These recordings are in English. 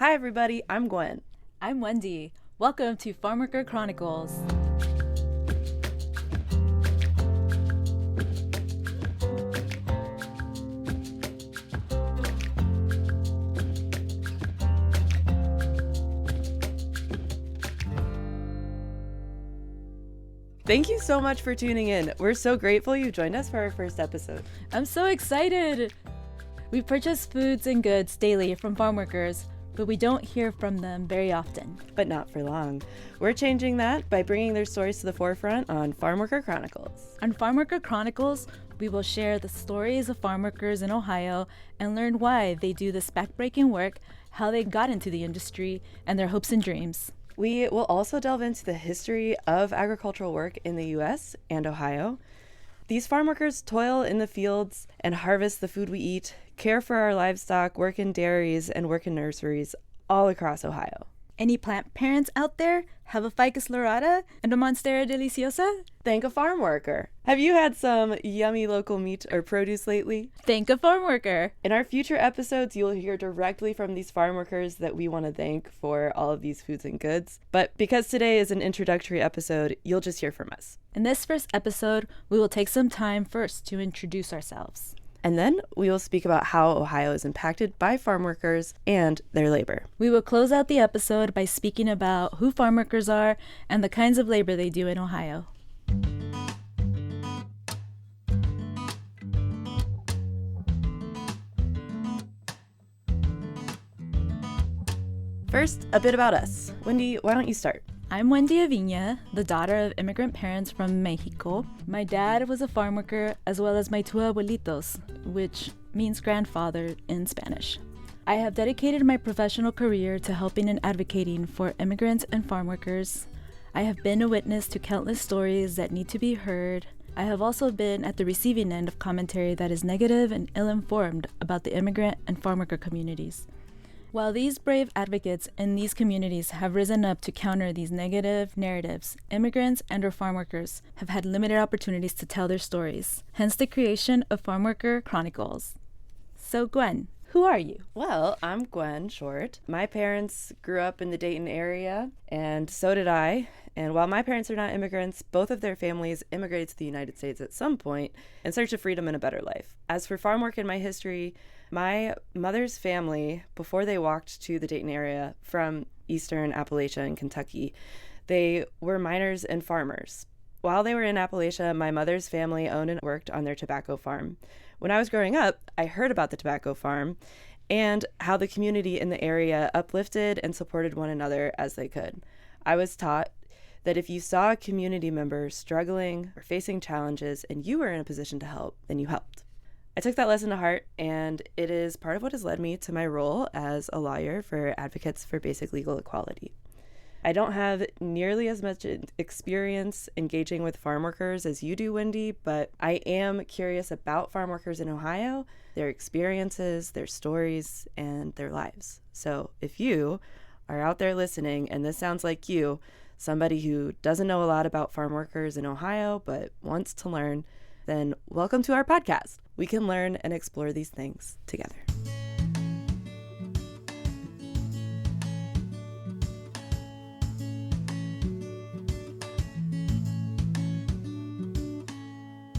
Hi everybody, I'm Gwen. I'm Wendy. Welcome to Farmworker Chronicles. Thank you so much for tuning in. We're so grateful you joined us for our first episode. I'm so excited! We purchase foods and goods daily from farm workers, but we don't hear from them very often. But not for long. We're changing that by bringing their stories to the forefront on Farmworker Chronicles. On Farmworker Chronicles, we will share the stories of farm workers in Ohio and learn why they do this backbreaking work, how they got into the industry, and their hopes and dreams. We will also delve into the history of agricultural work in the U.S. and Ohio. These farm workers toil in the fields and harvest the food we eat, care for our livestock, work in dairies, and work in nurseries all across Ohio. Any plant parents out there have a ficus lorata and a monstera deliciosa? Thank a farm worker. Have you had some yummy local meat or produce lately? Thank a farm worker. In our future episodes, you'll hear directly from these farm workers that we want to thank for all of these foods and goods. But because today is an introductory episode, you'll just hear from us. In this first episode, we will take some time first to introduce ourselves. And then we will speak about how Ohio is impacted by farm workers and their labor. We will close out the episode by speaking about who farm workers are and the kinds of labor they do in Ohio. First, a bit about us. Wendy, why don't you start? I'm Wendy Aviña, the daughter of immigrant parents from Mexico. My dad was a farm worker, as well as my two abuelitos, which means grandfather in Spanish. I have dedicated my professional career to helping and advocating for immigrants and farm workers. I have been a witness to countless stories that need to be heard. I have also been at the receiving end of commentary that is negative and ill-informed about the immigrant and farm worker communities. While these brave advocates in these communities have risen up to counter these negative narratives, immigrants and or farm workers have had limited opportunities to tell their stories, hence the creation of Farmworker Chronicles. So Gwen, who are you? Well, I'm Gwen Short. My parents grew up in the Dayton area, and so did I. And while my parents are not immigrants, both of their families immigrated to the United States at some point in search of freedom and a better life. As for farm work in my history, my mother's family, before they walked to the Dayton area from eastern Appalachia in Kentucky, they were miners and farmers. While they were in Appalachia, my mother's family owned and worked on their tobacco farm. When I was growing up, I heard about the tobacco farm and how the community in the area uplifted and supported one another as they could. I was taught that if you saw a community member struggling or facing challenges and you were in a position to help, then you helped. I took that lesson to heart, and it is part of what has led me to my role as a lawyer for Advocates for Basic Legal Equality. I don't have nearly as much experience engaging with farm workers as you do, Wendy, but I am curious about farm workers in Ohio, their experiences, their stories, and their lives. So if you are out there listening and this sounds like you, somebody who doesn't know a lot about farm workers in Ohio but wants to learn, then welcome to our podcast. We can learn and explore these things together.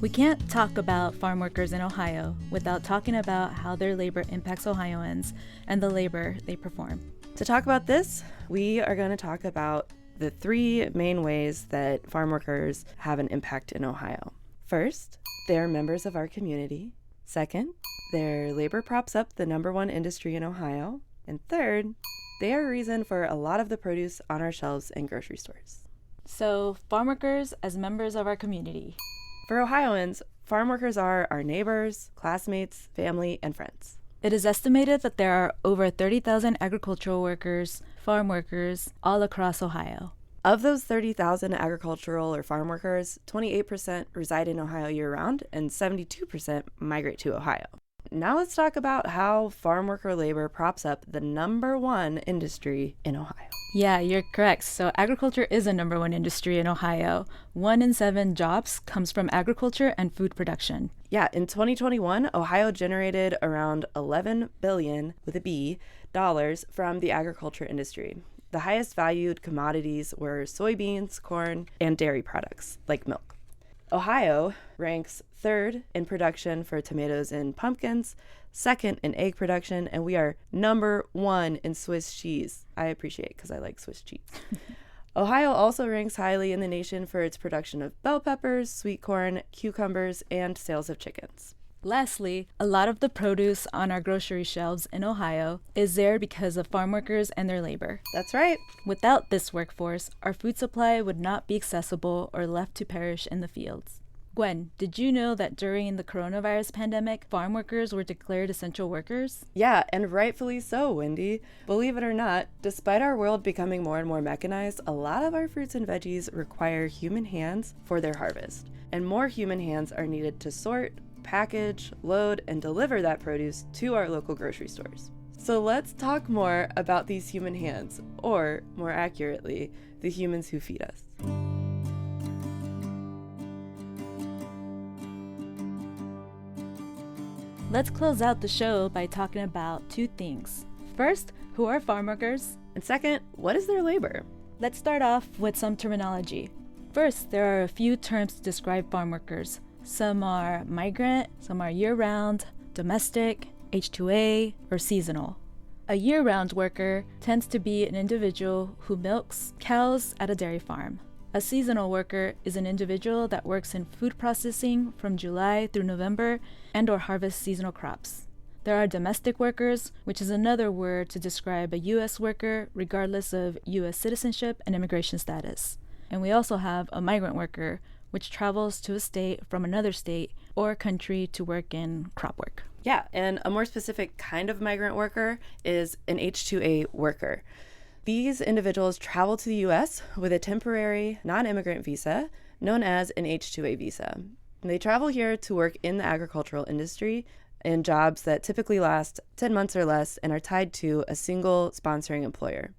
We can't talk about farm workers in Ohio without talking about how their labor impacts Ohioans and the labor they perform. To talk about this, we are going to talk about the three main ways that farm workers have an impact in Ohio. First, they're members of our community. Second, their labor props up the number one industry in Ohio. And third, they are a reason for a lot of the produce on our shelves in grocery stores. So, farm workers as members of our community. For Ohioans, farm workers are our neighbors, classmates, family, and friends. It is estimated that there are over 30,000 agricultural workers, farm workers, all across Ohio. Of those 30,000 agricultural or farm workers, 28% reside in Ohio year-round and 72% migrate to Ohio. Now let's talk about how farm worker labor props up the number one industry in Ohio. Yeah, you're correct. So agriculture is a number one industry in Ohio. 1 in 7 jobs comes from agriculture and food production. Yeah, in 2021, Ohio generated around $11 billion with a B from the agriculture industry. The highest valued commodities were soybeans, corn, and dairy products like milk. Ohio ranks third in production for tomatoes and pumpkins, second in egg production, and we are number one in Swiss cheese. I appreciate because I like Swiss cheese. Ohio also ranks highly in the nation for its production of bell peppers, sweet corn, cucumbers, and sales of chickens. Lastly, a lot of the produce on our grocery shelves in Ohio is there because of farm workers and their labor. That's right. Without this workforce, our food supply would not be accessible or left to perish in the fields. Gwen, did you know that during the coronavirus pandemic, farm workers were declared essential workers? Yeah, and rightfully so, Wendy. Believe it or not, despite our world becoming more and more mechanized, a lot of our fruits and veggies require human hands for their harvest. And more human hands are needed to sort, package, load, and deliver that produce to our local grocery stores. So let's talk more about these human hands, or more accurately, the humans who feed us. Let's close out the show by talking about two things. First, who are farm workers? And second, what is their labor? Let's start off with some terminology. First, there are a few terms to describe farm workers. Some are migrant, some are year-round, domestic, H2A, or seasonal. A year-round worker tends to be an individual who milks cows at a dairy farm. A seasonal worker is an individual that works in food processing from July through November and/or harvests seasonal crops. There are domestic workers, which is another word to describe a U.S. worker regardless of U.S. citizenship and immigration status. And we also have a migrant worker, which travels to a state from another state or country to work in crop work. Yeah, and a more specific kind of migrant worker is an H2A worker. These individuals travel to the U.S. with a temporary non-immigrant visa known as an H2A visa. They travel here to work in the agricultural industry in jobs that typically last 10 months or less and are tied to a single sponsoring employer.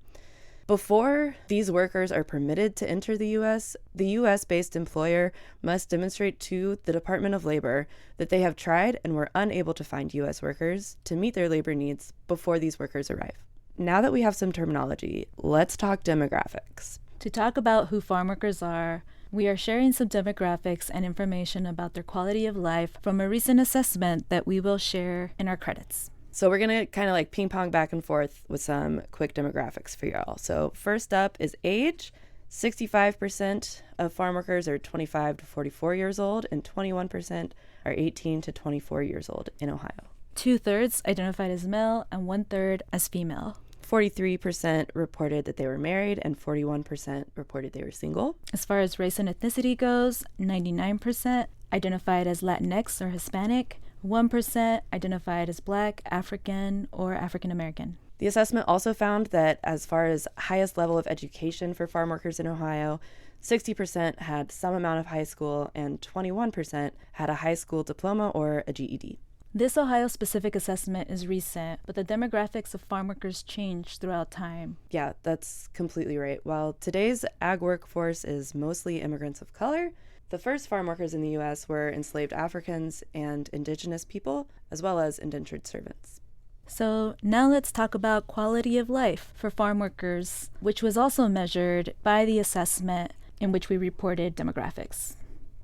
Before these workers are permitted to enter the U.S.-based employer must demonstrate to the Department of Labor that they have tried and were unable to find U.S. workers to meet their labor needs before these workers arrive. Now that we have some terminology, let's talk demographics. To talk about who farm workers are, we are sharing some demographics and information about their quality of life from a recent assessment that we will share in our credits. So we're going to kind of like ping pong back and forth with some quick demographics for y'all. So first up is age. 65% of farm workers are 25 to 44 years old, and 21% are 18 to 24 years old in Ohio. 2/3 identified as male and 1/3 as female. 43% reported that they were married, and 41% reported they were single. As far as race and ethnicity goes, 99% identified as Latinx or Hispanic, 1% identified as Black, African, or African American. The assessment also found that as far as highest level of education for farm workers in Ohio, 60% had some amount of high school, and 21% had a high school diploma or a GED. This Ohio-specific assessment is recent, but the demographics of farm workers change throughout time. Yeah, that's completely right. While today's ag workforce is mostly immigrants of color, the first farm workers in the U.S. were enslaved Africans and indigenous people, as well as indentured servants. So now let's talk about quality of life for farm workers, which was also measured by the assessment in which we reported demographics.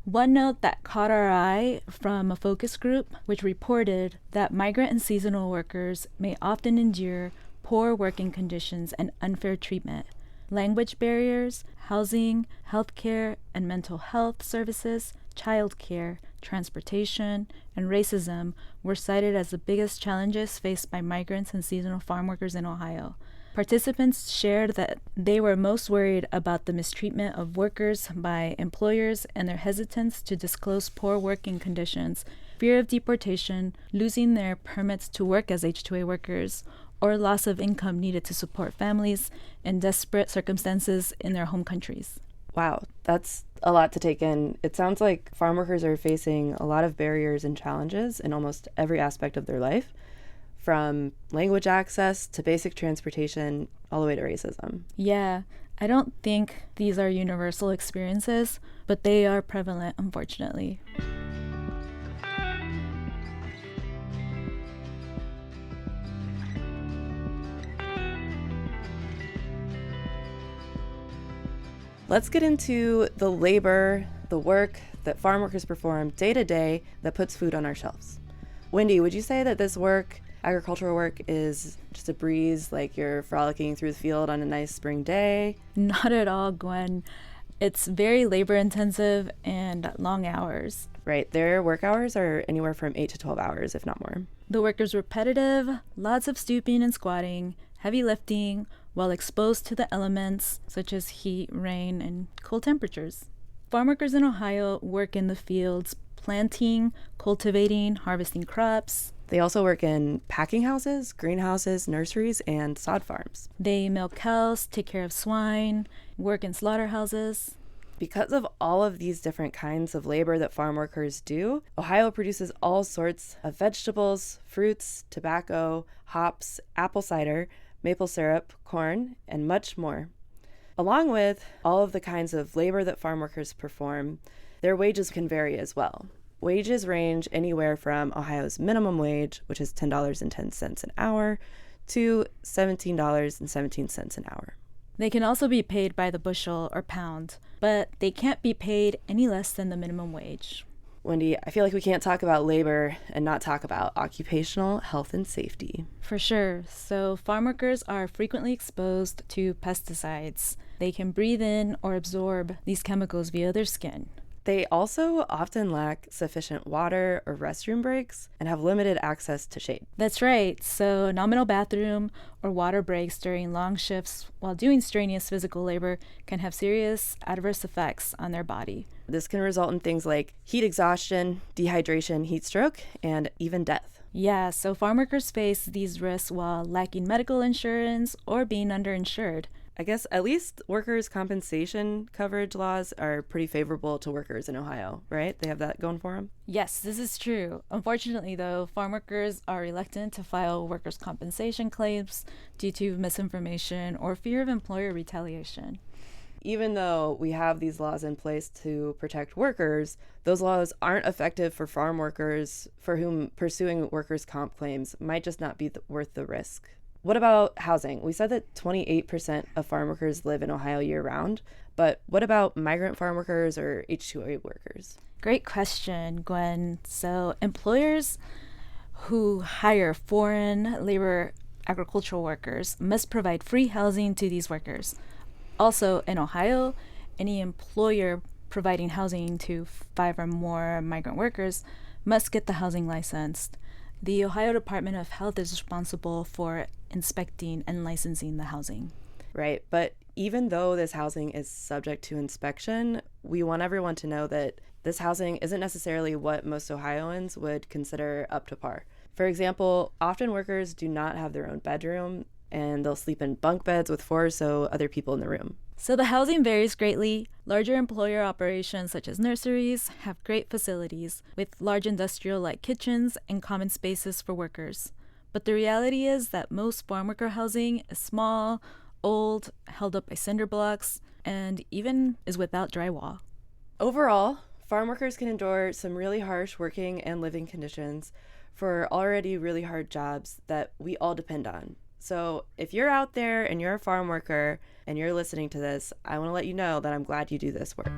One note that caught our eye from a focus group, which reported that migrant and seasonal workers may often endure poor working conditions and unfair treatment. Language barriers, housing, healthcare, and mental health services, childcare, transportation, and racism were cited as the biggest challenges faced by migrants and seasonal farm workers in Ohio. Participants shared that they were most worried about the mistreatment of workers by employers and their hesitance to disclose poor working conditions, fear of deportation, losing their permits to work as H2A workers, or loss of income needed to support families in desperate circumstances in their home countries. Wow, that's a lot to take in. It sounds like farm workers are facing a lot of barriers and challenges in almost every aspect of their life, from language access to basic transportation, all the way to racism. Yeah, I don't think these are universal experiences, but they are prevalent, unfortunately. Let's get into the labor, the work that farm workers perform day to day that puts food on our shelves. Wendy, would you say that this work, agricultural work, is just a breeze, like you're frolicking through the field on a nice spring day? Not at all, Gwen. It's very labor intensive and long hours. Right, their work hours are anywhere from 8 to 12 hours, if not more. The work is repetitive, lots of stooping and squatting, heavy lifting, while exposed to the elements such as heat, rain, and cold temperatures. Farm workers in Ohio work in the fields, planting, cultivating, harvesting crops. They also work in packing houses, greenhouses, nurseries, and sod farms. They milk cows, take care of swine, work in slaughterhouses. Because of all of these different kinds of labor that farm workers do, Ohio produces all sorts of vegetables, fruits, tobacco, hops, apple cider, maple syrup, corn, and much more. Along with all of the kinds of labor that farm workers perform, their wages can vary as well. Wages range anywhere from Ohio's minimum wage, which is $10.10 an hour, to $17.17 an hour. They can also be paid by the bushel or pound, but they can't be paid any less than the minimum wage. Wendy, I feel like we can't talk about labor and not talk about occupational health and safety. For sure. So farm workers are frequently exposed to pesticides. They can breathe in or absorb these chemicals via their skin. They also often lack sufficient water or restroom breaks and have limited access to shade. That's right. So nominal bathroom or water breaks during long shifts while doing strenuous physical labor can have serious adverse effects on their body. This can result in things like heat exhaustion, dehydration, heat stroke, and even death. Yeah, so farm workers face these risks while lacking medical insurance or being underinsured. I guess at least workers' compensation coverage laws are pretty favorable to workers in Ohio, right? They have that going for them? Yes, this is true. Unfortunately, though, farm workers are reluctant to file workers' compensation claims due to misinformation or fear of employer retaliation. Even though we have these laws in place to protect workers, those laws aren't effective for farm workers for whom pursuing workers' comp claims might just not be worth the risk. What about housing? We said that 28% of farm workers live in Ohio year-round, but what about migrant farm workers or H-2A workers? Great question, Gwen. So employers who hire foreign labor agricultural workers must provide free housing to these workers. Also, in Ohio, any employer providing housing to 5 or more migrant workers must get the housing licensed. The Ohio Department of Health is responsible for inspecting and licensing the housing. Right, but even though this housing is subject to inspection, we want everyone to know that this housing isn't necessarily what most Ohioans would consider up to par. For example, often workers do not have their own bedroom, and they'll sleep in bunk beds with 4 or so other people in the room. So the housing varies greatly. Larger employer operations such as nurseries have great facilities with large industrial-like kitchens and common spaces for workers. But the reality is that most farm worker housing is small, old, held up by cinder blocks, and even is without drywall. Overall, farm workers can endure some really harsh working and living conditions for already really hard jobs that we all depend on. So if you're out there and you're a farm worker and you're listening to this, I want to let you know that I'm glad you do this work.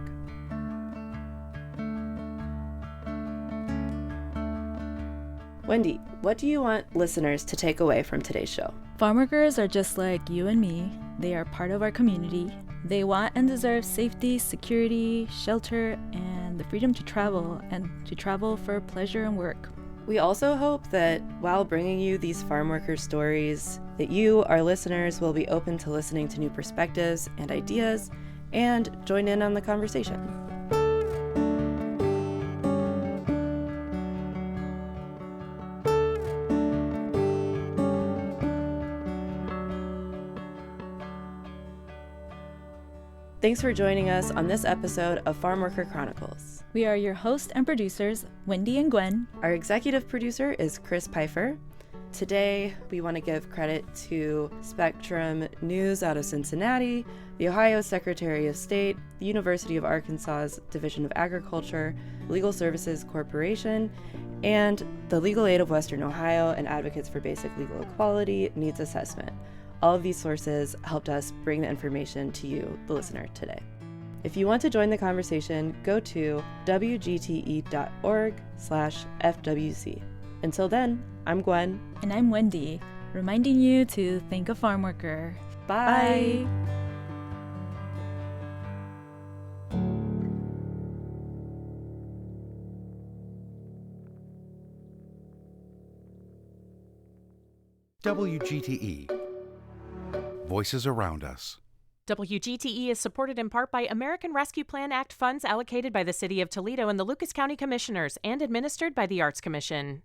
Wendy, what do you want listeners to take away from today's show? Farm workers are just like you and me. They are part of our community. They want and deserve safety, security, shelter, and the freedom to travel for pleasure and work. We also hope that while bringing you these farm worker stories, that you, our listeners, will be open to listening to new perspectives and ideas and join in on the conversation. Thanks for joining us on this episode of Farmworker Chronicles. We are your hosts and producers, Wendy and Gwen. Our executive producer is Chris Pfeiffer. Today, we want to give credit to Spectrum News out of Cincinnati, the Ohio Secretary of State, the University of Arkansas's Division of Agriculture, Legal Services Corporation, and the Legal Aid of Western Ohio and Advocates for Basic Legal Equality Needs Assessment. All of these sources helped us bring the information to you, the listener, today. If you want to join the conversation, go to wgte.org/FWC. Until then, I'm Gwen. And I'm Wendy, reminding you to thank a farm worker. Bye. WGTE. Voices around us. WGTE is supported in part by American Rescue Plan Act funds allocated by the City of Toledo and the Lucas County Commissioners and administered by the Arts Commission.